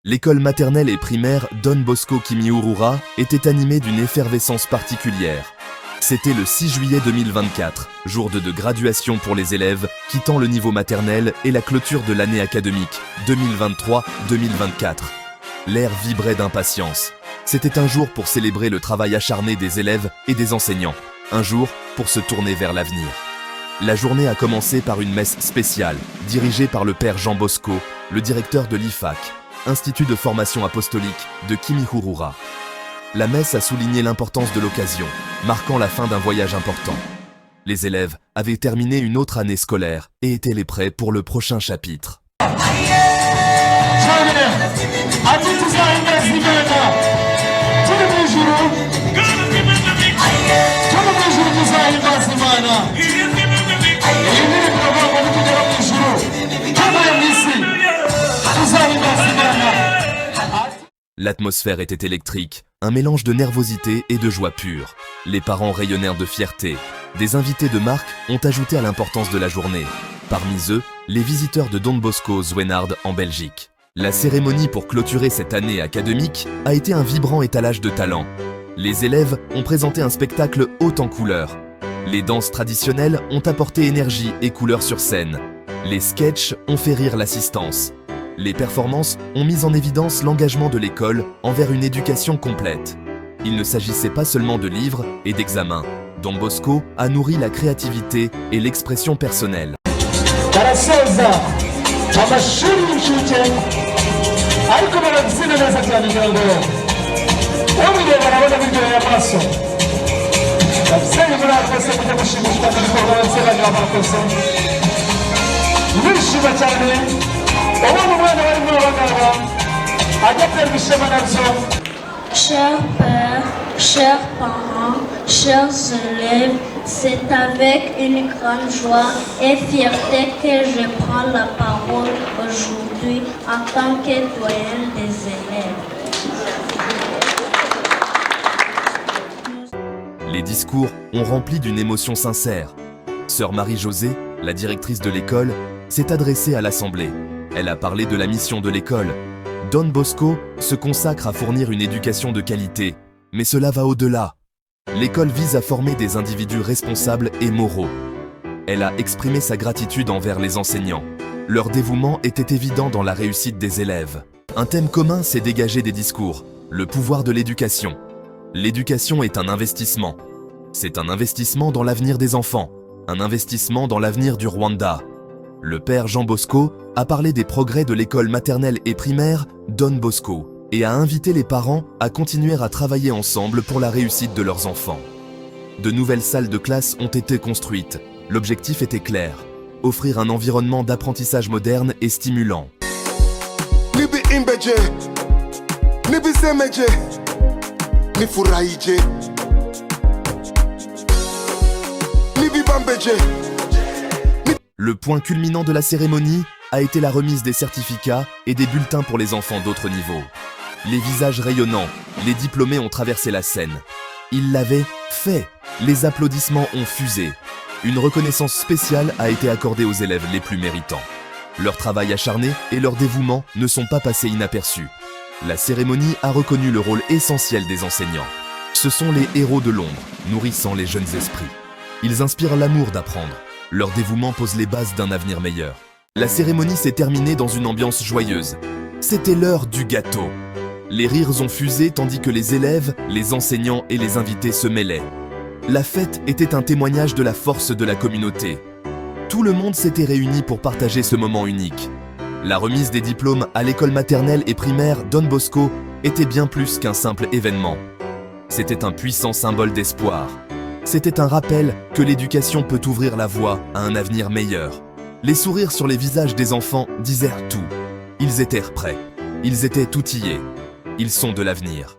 L'école maternelle et primaire Don Bosco Kimihurura était animée d'une effervescence particulière. C'était le 6 juillet 2024, jour de graduation pour les élèves quittant le niveau maternel et la clôture de l'année académique 2023-2024. L'air vibrait d'impatience. C'était un jour pour célébrer le travail acharné des élèves et des enseignants. Un jour pour se tourner vers l'avenir. La journée a commencé par une messe spéciale, dirigée par le père Jean Bosco, le directeur de l'IFAC, Institut de formation apostolique de Kimihurura. La messe a souligné l'importance de l'occasion, marquant la fin d'un voyage important. Les élèves avaient terminé une autre année scolaire et étaient les prêts pour le prochain chapitre. L'atmosphère était électrique, un mélange de nervosité et de joie pure. Les parents rayonnèrent de fierté. Des invités de marque ont ajouté à l'importance de la journée. Parmi eux, les visiteurs de Don Bosco Zwenard en Belgique. La cérémonie pour clôturer cette année académique a été un vibrant étalage de talents. Les élèves ont présenté un spectacle haut en couleurs. Les danses traditionnelles ont apporté énergie et couleurs sur scène. Les sketchs ont fait rire l'assistance. Les performances ont mis en évidence l'engagement de l'école envers une éducation complète. Il ne s'agissait pas seulement de livres et d'examens. Don Bosco a nourri la créativité et l'expression personnelle. Chers pères, chers parents, chers élèves, c'est avec une grande joie et fierté que je prends la parole aujourd'hui en tant que doyen des élèves. Les discours ont rempli d'une émotion sincère. Sœur Marie-Josée, la directrice de l'école, s'est adressée à l'Assemblée. Elle a parlé de la mission de l'école. Don Bosco se consacre à fournir une éducation de qualité, mais cela va au-delà. L'école vise à former des individus responsables et moraux. Elle a exprimé sa gratitude envers les enseignants. Leur dévouement était évident dans la réussite des élèves. Un thème commun s'est dégagé des discours, le pouvoir de l'éducation. L'éducation est un investissement. C'est un investissement dans l'avenir des enfants, un investissement dans l'avenir du Rwanda. Le père Jean Bosco a parlé des progrès de l'école maternelle et primaire Don Bosco et a invité les parents à continuer à travailler ensemble pour la réussite de leurs enfants. De nouvelles salles de classe ont été construites. L'objectif était clair, offrir un environnement d'apprentissage moderne et stimulant. Le point culminant de la cérémonie a été la remise des certificats et des bulletins pour les enfants d'autres niveaux. Les visages rayonnants, les diplômés ont traversé la scène. Ils l'avaient fait. Les applaudissements ont fusé. Une reconnaissance spéciale a été accordée aux élèves les plus méritants. Leur travail acharné et leur dévouement ne sont pas passés inaperçus. La cérémonie a reconnu le rôle essentiel des enseignants. Ce sont les héros de l'ombre, nourrissant les jeunes esprits. Ils inspirent l'amour d'apprendre. Leur dévouement pose les bases d'un avenir meilleur. La cérémonie s'est terminée dans une ambiance joyeuse. C'était l'heure du gâteau. Les rires ont fusé tandis que les élèves, les enseignants et les invités se mêlaient. La fête était un témoignage de la force de la communauté. Tout le monde s'était réuni pour partager ce moment unique. La remise des diplômes à l'école maternelle et primaire Don Bosco était bien plus qu'un simple événement. C'était un puissant symbole d'espoir. C'était un rappel que l'éducation peut ouvrir la voie à un avenir meilleur. Les sourires sur les visages des enfants disaient tout. Ils étaient prêts. Ils étaient outillés. Ils sont de l'avenir.